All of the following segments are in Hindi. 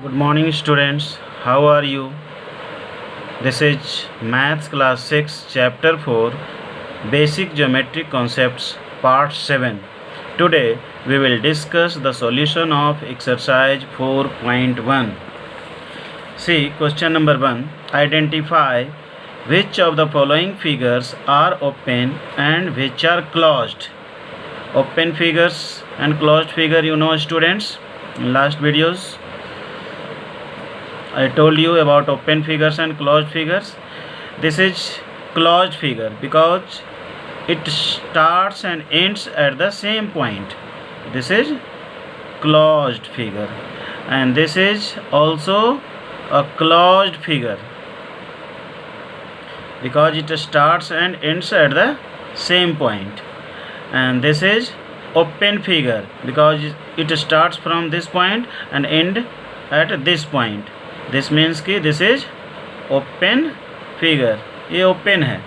Good morning, students. How are you? This is Maths Class 6, Chapter 4, Basic Geometric Concepts, Part 7. Today, we will discuss the solution of exercise 4.1. See, question number 1. Identify which of the following figures are open and which are closed. Open figures and closed figure, you know, students, in last videos I told you about open figures and closed figures. This is closed figure because it starts and ends at the same point. This is closed figure, and this is also a closed figure because it starts and ends at the same point. And this is open figure because it starts from this point and end at this point. This means कि दिस इज ओपन फिगर, ये ओपन है.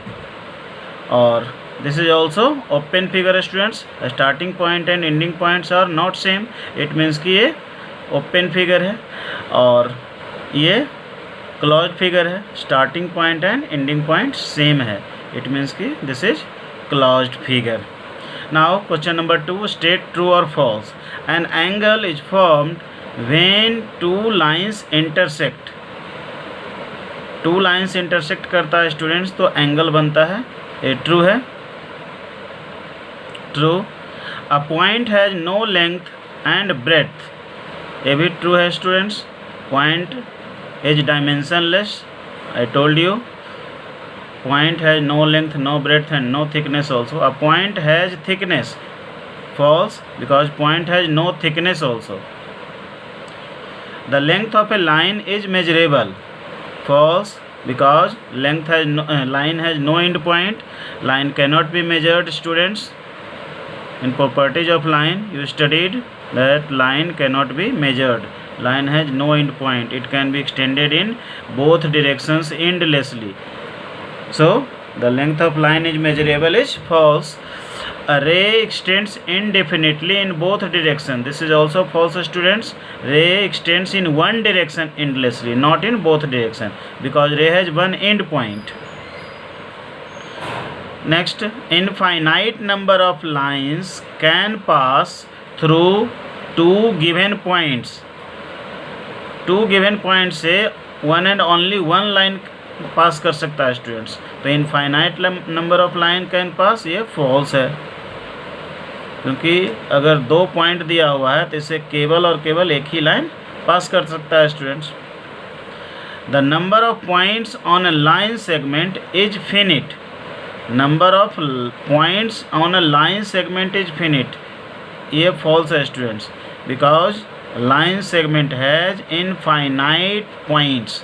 और this is also open figure students. Starting point and ending points are not same. It means कि ये ओपन फिगर है और ये क्लोज फिगर है. Starting point and ending point same है. इट मीन्स कि this is closed figure. Now question number 2. State true और false. An angle is formed when two lines intersect. Two lines intersect करता है स्टूडेंट्स तो एंगल बनता है. ये ट्रू है. True. A point has no length and breadth. ये भी ट्रू है students. Point is dimensionless. I told you. Point has no length, no breadth and no thickness also. A point has thickness. False because point has no thickness also. The length of a line is measurable. False because line has no end point. Line cannot be measured, students. In properties of line, you studied that line cannot be measured. Line has no end point. It can be extended in both directions endlessly. So the length of line is measurable is false. A ray extends indefinitely in both directions. This is also false, students. Ray extends in one direction endlessly, not in both directions, because ray has one end point. Next, infinite number of lines can pass through two given points. Two given points से one and only one line पास कर सकता है स्टूडेंट्स. तो infinite number of line can pass, ये फॉल्स है क्योंकि अगर दो पॉइंट दिया हुआ है तो इसे केवल और केवल एक ही लाइन पास कर सकता है students. The number of points on a line segment is finite. Number of points on a line segment is finite. ये फॉल्स है students because line segment has infinite points.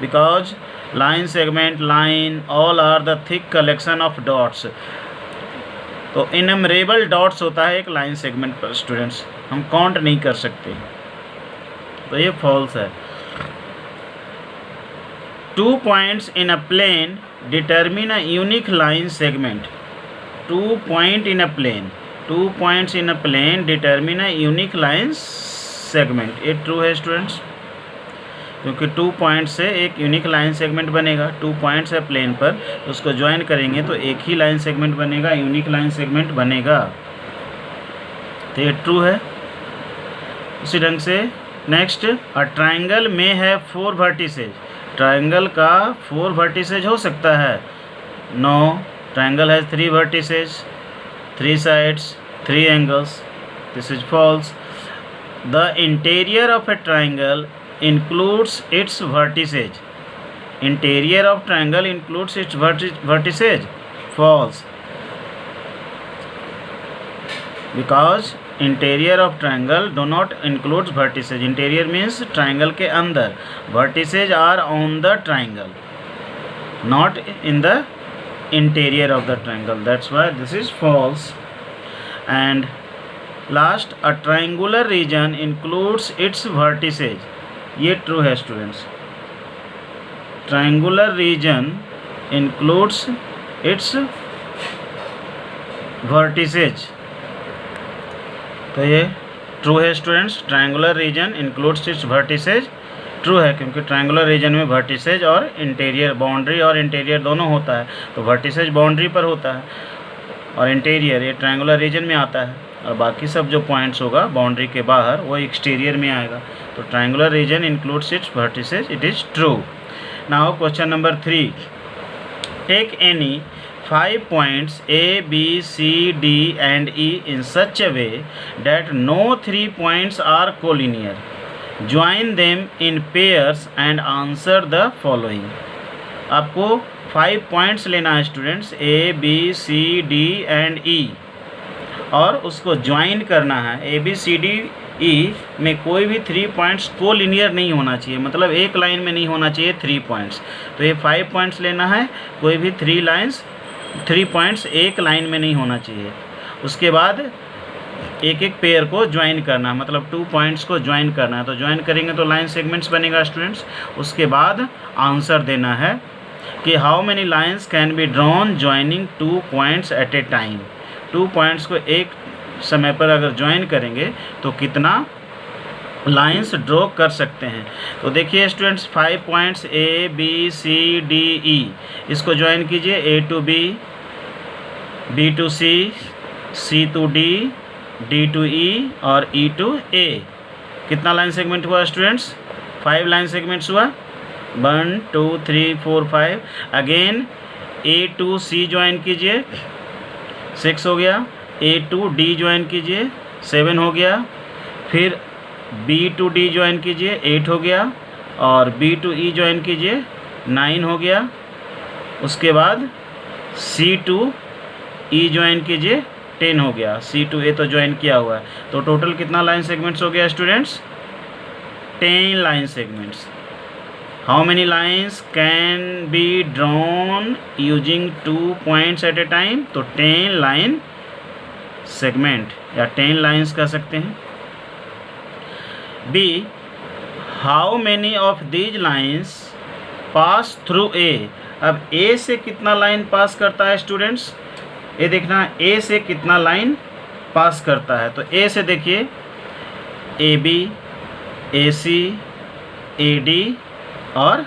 Because line segment, line, all are the thick collection of dots. तो इनमरेबल डॉट्स होता है एक लाइन सेगमेंट पर स्टूडेंट्स. हम काउंट नहीं कर सकते, तो ये फॉल्स है. Two points in a plane determine a unique line segment. Two point in a plane, two points in a plane determine a unique line segment. ये ट्रू है स्टूडेंट्स क्योंकि टू पॉइंट से एक यूनिक लाइन सेगमेंट बनेगा. टू पॉइंट्स है प्लेन पर, तो उसको ज्वाइन करेंगे तो एक ही लाइन सेगमेंट बनेगा, यूनिक लाइन सेगमेंट बनेगा. तो ये ट्रू है. उसी ढंग से नेक्स्ट, अ ट्राइंगल में है 4 वर्टिसेज. ट्राइंगल का 4 वर्टिसेज हो सकता है. No, triangle has 3 vertices, 3 sides, 3 angles. This is false. The interior of a triangle includes its vertices. Interior of triangle includes its vertices. False because interior of triangle do not includes vertices. Interior means triangle के अंदर. Vertices are on the triangle, not in the interior of the triangle. That's why this is false. And last, a triangular region includes its vertices. ये ट्रू है students. Triangular region includes its vertices. तो ये ट्रू है students, triangular region includes its vertices, true है क्योंकि ट्रायंगुलर रीजन में वर्टिसेज और इंटीरियर, बाउंड्री और इंटीरियर दोनों होता है, तो वर्टिसेज बाउंड्री पर होता है और इंटीरियर ये ट्रायंगुलर रीजन में आता है, और बाकी सब जो पॉइंट्स होगा बाउंड्री के बाहर वो एक्सटीरियर में आएगा, तो triangular region includes its vertices, it is true. Now question number 3, take any 5 points A, B, C, D and E in such a way that no 3 points are collinear. Join them in pairs and answer the following. आपको 5 पॉइंट्स लेना है students, A, B, C, D and E, और उसको ज्वाइन करना है। A, B, C, D, E में कोई भी 3 पॉइंट्स को लीनियर नहीं होना चाहिए, मतलब एक लाइन में नहीं होना चाहिए 3 पॉइंट्स। तो ये 5 पॉइंट्स लेना है, कोई भी 3 पॉइंट्स एक लाइन में नहीं होना चाहिए। उसके बाद एक एक पेयर को ज्वाइन करना है, मतलब 2 पॉइंट्स को ज्वाइन करना है, तो ज्वाइन करेंगे तो लाइन सेगमेंट्स बनेगा स्टूडेंट्स। उसके बाद आंसर देना है कि how many lines can be drawn joining 2 points at A time. 2 points को एक समय पर अगर ज्वाइन करेंगे तो कितना लाइंस ड्रॉ कर सकते हैं। तो देखिए students 5 points A, B, C, D, E, इसको ज्वाइन कीजिए, A to B, B to C, C to D, D to E और E to A। कितना लाइन सेगमेंट हुआ स्टूडेंट्स? 5 लाइन सेगमेंट्स हुआ, 1 2 3 4 5। Again A to C join कीजिए, 6 हो गया। A to D ज्वाइन कीजिए, 7 हो गया। फिर B to D ज्वाइन कीजिए, 8 हो गया। और B to E ज्वाइन कीजिए, 9 हो गया। उसके बाद C to E ज्वाइन कीजिए, 10 हो गया। C to A तो ज्वाइन किया हुआ है, तो टोटल कितना लाइन सेगमेंट्स हो गया students? 10 line segments. How many lines can be drawn using 2 points at A time? तो 10 लाइन सेगमेंट या 10 लाइन्स कह सकते हैं। B, how many of these lines pass through A? अब A से कितना लाइन पास करता है स्टूडेंट्स? ये देखना A से कितना लाइन पास करता है। तो A से देखिए AB, AC, AD और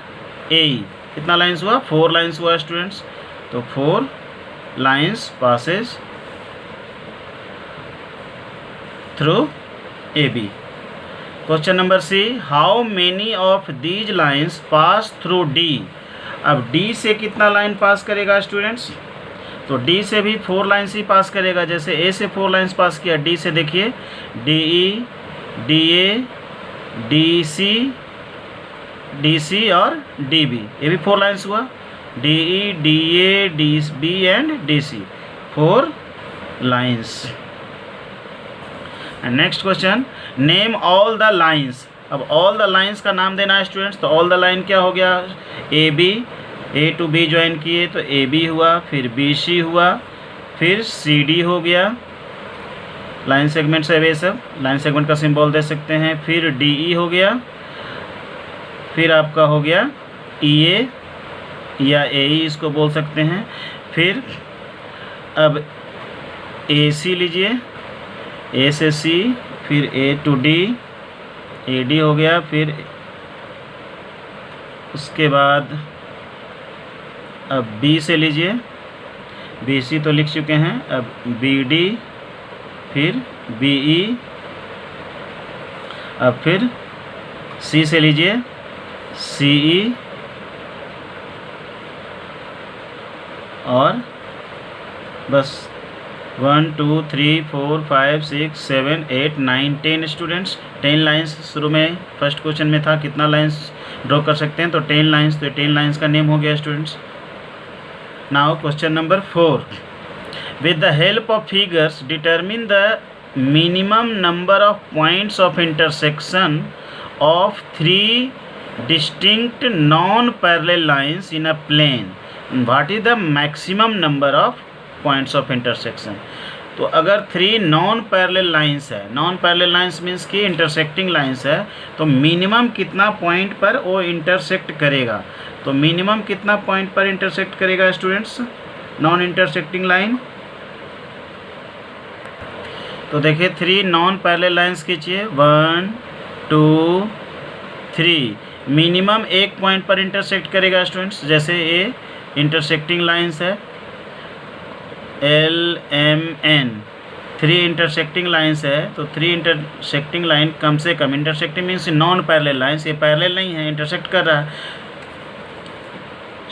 AE, कितना लाइन्स हुआ? 4 लाइन्स हुआ स्टूडेंट्स। तो 4 lines passes through AB। Question number C, how many of these lines pass through D? अब D से कितना लाइन पास करेगा स्टूडेंट्स? तो D से भी 4 लाइन्स ही पास करेगा, जैसे A से 4 लाइन्स पास किया, D से देखिए DE, DA, DC, DC और DB, ये भी 4 लाइन्स हुआ। DE, DA, DB and DC, 4 lines. And next question, name all the lines. अब ऑल द लाइन्स का नाम देना है स्टूडेंट्स। तो ऑल द लाइन क्या हो गया? AB, A to B join किए तो AB हुआ, फिर BC हुआ, फिर CD हो गया। लाइन सेगमेंट्स है वे सब, लाइन सेगमेंट का सिंबल दे सकते हैं। फिर DE हो गया, फिर आपका हो गया EA या AE इसको बोल सकते हैं। फिर अब AC लीजिए, A से C, फिर A to D, AD हो गया। फिर उसके बाद अब B से लीजिए, BC तो लिख चुके हैं। अब BD, फिर BE, अब फिर C से लीजिए CE और बस 1 2 3 4 5 6 7 8 9 10 स्टूडेंट्स। 10 लाइन्स शुरू में फर्स्ट क्वेश्चन में था, कितना लाइन्स ड्रॉ कर सकते हैं? तो 10 लाइन्स। तो 10 लाइन्स का नेम हो गया students. Now question number 4, with the help of figures determine the minimum number of points of intersection of 3 distinct non parallel lines in a plane, what is the maximum number of points of intersection? तो अगर 3 नॉन पैरेलल लाइन्स है, नॉन पैरेलल लाइन्स मीन्स कि इंटरसेक्टिंग लाइन्स है, तो मिनिमम कितना पॉइंट पर वो इंटरसेक्ट करेगा? तो मिनिमम कितना पॉइंट पर इंटरसेक्ट करेगा स्टूडेंट्स नॉन इंटरसेक्टिंग लाइन? तो देखिए 3 नॉन पैरेलल लाइंस खींचिए, 1 2 3। मिनिमम एक पॉइंट पर इंटरसेक्ट करेगा स्टूडेंट्स। जैसे ये इंटरसेक्टिंग लाइंस है LMN, 3 इंटरसेक्टिंग लाइंस है, तो 3 इंटरसेक्टिंग लाइन कम से कम, intersecting means non parallel lines, ये पैरेलल नहीं है, इंटरसेक्ट कर रहा है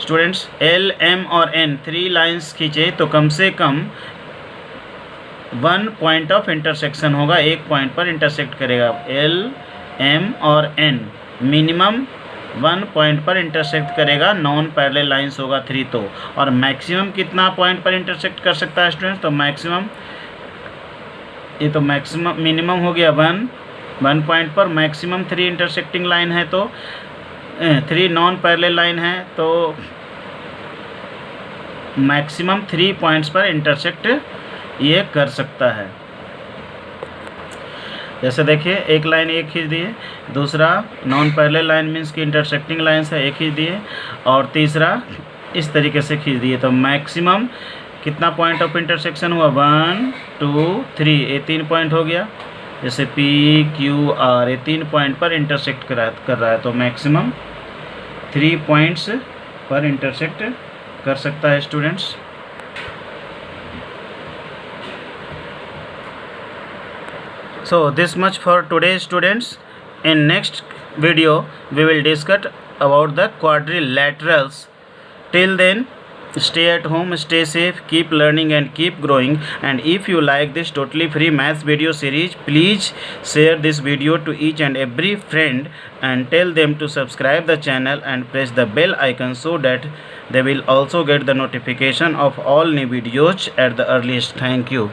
स्टूडेंट्स। L M और N 3 लाइंस खींचे तो कम से कम 1 पॉइंट ऑफ इंटरसेक्शन होगा, एक पॉइंट पर इंटरसेक्ट करेगा। L M और N मिनिमम 1 पॉइंट पर इंटरसेक्ट करेगा, नॉन पैरेलल लाइंस होगा 3 तो। और मैक्सिमम कितना पॉइंट पर इंटरसेक्ट कर सकता है स्टूडेंट्स? तो मैक्सिमम, ये तो मैक्सिमम, मिनिमम हो गया 1 पॉइंट पर, मैक्सिमम 3 इंटरसेक्टिंग लाइन है, तो 3 नॉन पैरेलल लाइन है, तो मैक्सिमम 3 पॉइंट्स पर इंटरसेक्ट ये कर सकता है। जैसे देखिए एक लाइन एक खींच दिए, दूसरा नॉन पैरेलल लाइन मीन्स की इंटरसेक्टिंग लाइन्स है, एक खींच दिए, और तीसरा इस तरीके से खींच दिए, तो मैक्सिमम कितना पॉइंट ऑफ इंटरसेक्शन हुआ? 1 2 3, ये 3 पॉइंट हो गया। जैसे P Q R, ये 3 पॉइंट पर इंटरसेक्ट कर रहा है, तो मैक्सिमम 3 पॉइंट्स पर इंटरसेक्ट कर सकता है students. So this much for today students. In next video we will discuss about the quadrilaterals. Till then, stay at home, stay safe, keep learning and keep growing. And if you like this totally free maths video series, please share this video to each and every friend and tell them to subscribe the channel and press the bell icon so that they will also get the notification of all new videos at the earliest. Thank you.